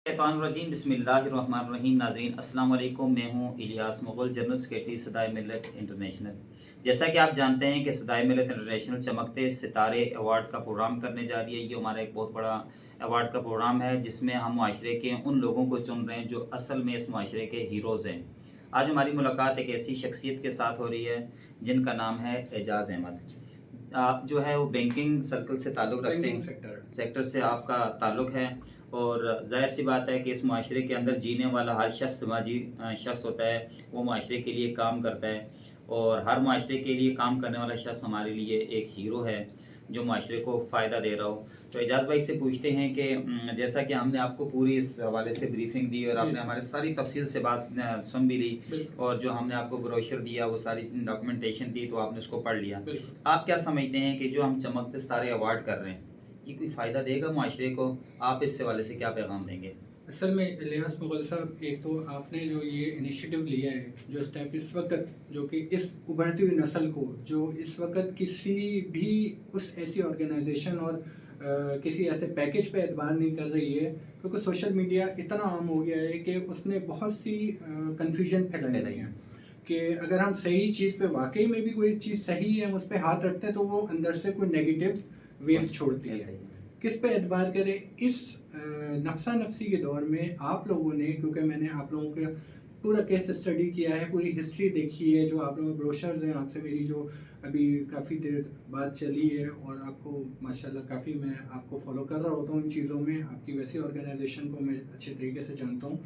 शैतानुर्रजीम बिस्मिल्लाहिर्रहमानिर्रहीम। नाज़रीन अस्सलाम वालेकुम, मैं हूँ इलियास मुग़ल, जनरल सेक्रेटरी सदाए मिल्लत इंटरनेशनल। जैसा कि आप जानते हैं कि सदाए मिल्लत इंटरनेशनल चमकते सितारे अवार्ड का प्रोग्राम करने जा रही है। ये हमारा एक बहुत बड़ा अवार्ड का प्रोग्राम है जिसमें हम माशरे के उन लोगों को चुन रहे हैं जो असल में इस माशरे के हीरोज़ हैं। आज हमारी मुलाकात एक ऐसी शख्सियत के साथ हो रही है जिनका नाम है एजाज़ अहमद। आप जो है वो बैंकिंग सर्कल से ताल्लुक़ रखते हैं, सेक्टर से आपका ताल्लुक़ है, और ज़ाहिर सी बात है कि इस माशरे के अंदर जीने वाला हर शख्स समाजी शख्स होता है, वो माशरे के लिए काम करता है, और हर माशरे के लिए काम करने वाला शख्स हमारे लिए एक हीरो है जो माशरे को फ़ायदा दे रहा हो। तो एजाज़ भाई से पूछते हैं कि जैसा कि हमने आपको पूरी इस हवाले से ब्रीफिंग दी और आपने हमारे सारी तफसील से बात सुन भी ली, और जो हमने आपको ब्रोशर दिया वो सारी डॉक्यूमेंटेशन दी तो आपने उसको पढ़ लिया। आप क्या समझते हैं कि जो हम चमकते सितारे अवार्ड कर रहे हैं ये कोई फ़ायदा देगा माशरे को? आप इस हवाले से क्या पैगाम देंगे? असल में इलियास मुग़ल साहब, एक तो आपने जो ये इनिशिएटिव लिया है, जो स्टेप इस वक्त जो कि इस उभरती हुई नस्ल को, जो इस वक्त किसी भी उस ऐसी ऑर्गेनाइजेशन और किसी ऐसे पैकेज पे एतबार नहीं कर रही है, क्योंकि सोशल मीडिया इतना आम हो गया है कि उसने बहुत सी कन्फ्यूजन फैलाई है कि अगर हम सही चीज़ पे वाकई में भी कोई चीज़ सही है, हम उस पर हाथ रखते हैं तो वो अंदर से कोई नेगेटिव वेव छोड़ती है। किस पे एतबार करें? इस नफसा नफसी के दौर में आप लोगों ने, क्योंकि मैंने आप लोगों का पूरा केस स्टडी किया है, पूरी हिस्ट्री देखी है, जो आप लोगों ब्रोशर्स हैं, आपसे मेरी जो अभी काफ़ी देर बात चली है, और आपको माशाल्लाह काफ़ी मैं आपको फॉलो कर रहा होता हूँ इन चीज़ों में, आपकी वैसी ऑर्गेनाइजेशन को मैं अच्छे तरीके से जानता हूँ।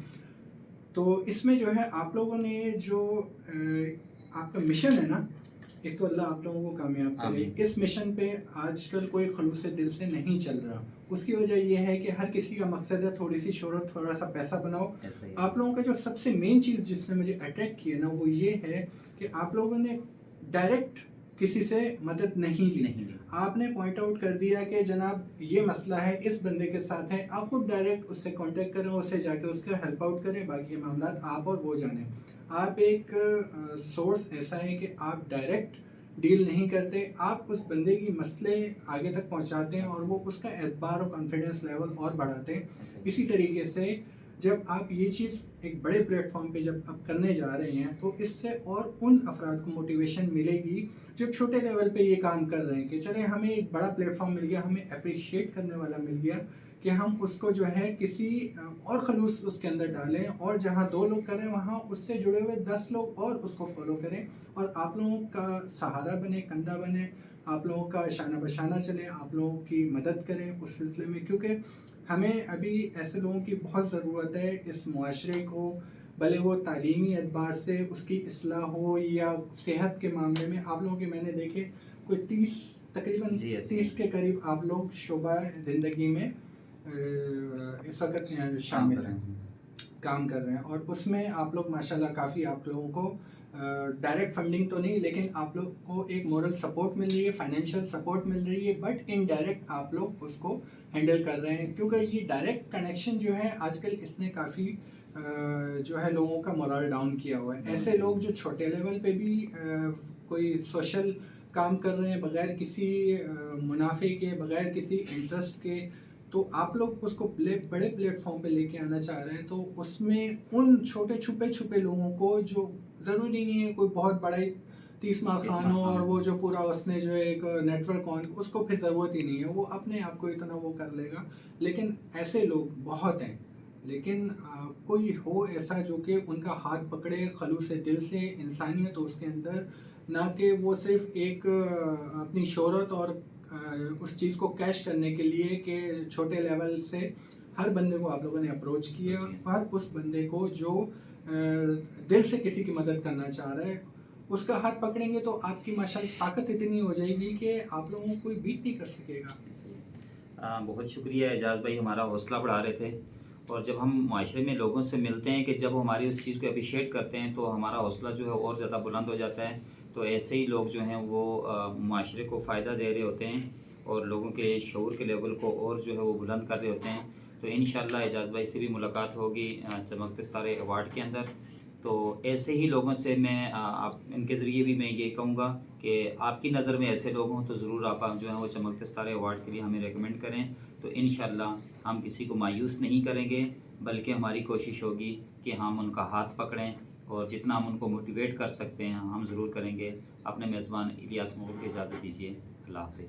तो इसमें जो है आप लोगों ने जो आपका मिशन है ना, एक तो अल्लाह आप लोगों को कामयाब करे। इस मिशन पे आजकल कोई खलूस दिल से नहीं चल रहा। उसकी वजह ये है कि हर किसी का मकसद है थोड़ी सी शोहरत, थोड़ा सा पैसा बनाओ। आप लोगों का जो सबसे मेन चीज़ जिसने मुझे अट्रैक्ट किया ना, वो ये है कि आप लोगों ने डायरेक्ट किसी से मदद नहीं ली। आपने पॉइंट आउट कर दिया कि जनाब ये मसला है, इस बंदे के साथ है, आप खुद डायरेक्ट उससे कांटेक्ट करें, उससे जाके उसका हेल्प आउट करें, बाकी मामला आप और वो जानें। आप एक सोर्स ऐसा है कि आप डायरेक्ट डील नहीं करते, आप उस बंदे की मसले आगे तक पहुंचाते हैं और वो उसका एतबार और कॉन्फिडेंस लेवल और बढ़ाते हैं। इसी तरीके से जब आप ये चीज़ एक बड़े प्लेटफॉर्म पे जब आप करने जा रहे हैं, तो इससे और उन अफराद को मोटिवेशन मिलेगी जो छोटे लेवल पे ये काम कर रहे हैं कि चले हमें एक बड़ा प्लेटफॉर्म मिल गया, हमें अप्रिशिएट करने वाला मिल गया, कि हम उसको जो है किसी और खलूस उसके अंदर डालें, और जहाँ 2 लोग करें वहाँ उससे जुड़े हुए 10 लोग और उसको फॉलो करें, और आप लोगों का सहारा बने, कंधा बने, आप लोगों का शाना बशाना चले, आप लोगों की मदद करें उस सिलसिले में, क्योंकि हमें अभी ऐसे लोगों की बहुत ज़रूरत है इस मुआशरे को, भले वो तालीमी एतबार से उसकी इस्लाह हो या सेहत के मामले में। आप लोगों के मैंने देखे कोई 30 तकरीबन 30 के करीब आप लोग शोबा ज़िंदगी में इस वक्त शामिल हैं, काम कर रहे हैं, और उसमें आप लोग माशाल्लाह काफ़ी आप लोगों को डायरेक्ट फंडिंग तो नहीं, लेकिन आप लोग को एक मोरल सपोर्ट मिल रही है, फाइनेंशियल सपोर्ट मिल रही है, बट इनडायरेक्ट आप लोग उसको हैंडल कर रहे हैं, क्योंकि ये डायरेक्ट कनेक्शन जो है आजकल इसने काफ़ी जो है लोगों का मोरल डाउन किया हुआ है। ऐसे लोग जो छोटे लेवल पे भी कोई सोशल काम कर रहे हैं बग़ैर किसी मुनाफे के, बग़ैर किसी इंटरेस्ट के, तो आप लोग उसको बड़े प्लेटफॉर्म पे लेके आना चाह रहे हैं, तो उसमें उन छोटे छुपे लोगों को, जो ज़रूरी नहीं है कोई बहुत बड़ा ही 30 माह खान हो और वो जो पूरा उसने जो एक नेटवर्क ऑन, उसको फिर ज़रूरत ही नहीं है, वो अपने आप को इतना वो कर लेगा। लेकिन ऐसे लोग बहुत हैं, लेकिन कोई हो ऐसा जो कि उनका हाथ पकड़े खलूस दिल से, इंसानियत हो उसके अंदर, ना कि वो सिर्फ एक अपनी शोहरत और उस चीज़ को कैश करने के लिए कि छोटे लेवल से हर बंदे को आप लोगों ने अप्रोच किया, और उस बंदे को जो दिल से किसी की मदद करना चाह रहा है उसका हाथ पकड़ेंगे, तो आपकी माशाल्लाह ताकत इतनी हो जाएगी कि आप लोगों को कोई बीट नहीं कर सकेगा। बहुत शुक्रिया एजाज़ भाई, हमारा हौसला बढ़ा रहे थे, और जब हम माशरे में लोगों से मिलते हैं कि जब हमारी उस चीज़ को अप्रिशिएट करते हैं तो हमारा हौसला जो है और ज़्यादा बुलंद हो जाता है। तो ऐसे ही लोग जो हैं वो माशरे को फ़ायदा दे रहे होते हैं और लोगों के शऊर के लेवल को और जो है वो बुलंद कर रहे होते हैं। तो इंशाअल्लाह एजाज़ भाई से भी मुलाकात होगी चमकते सितारे अवार्ड के अंदर। तो ऐसे ही लोगों से मैं आप इनके ज़रिए भी मैं ये कहूँगा कि आपकी नज़र में ऐसे लोग हों तो ज़रूर आप जो है वो चमकते सितारे अवार्ड के लिए हमें रेकमेंड करें। तो इंशाअल्लाह हम किसी को मायूस नहीं करेंगे, بلکہ ہماری کوشش ہوگی کہ ہم ان کا ہاتھ پکڑیں اور جتنا ہم ان کو موٹیویٹ کر سکتے ہیں ہم ضرور کریں گے۔ اپنے میزبان الیاس مغل کو اجازت دیجیے، اللہ حافظ۔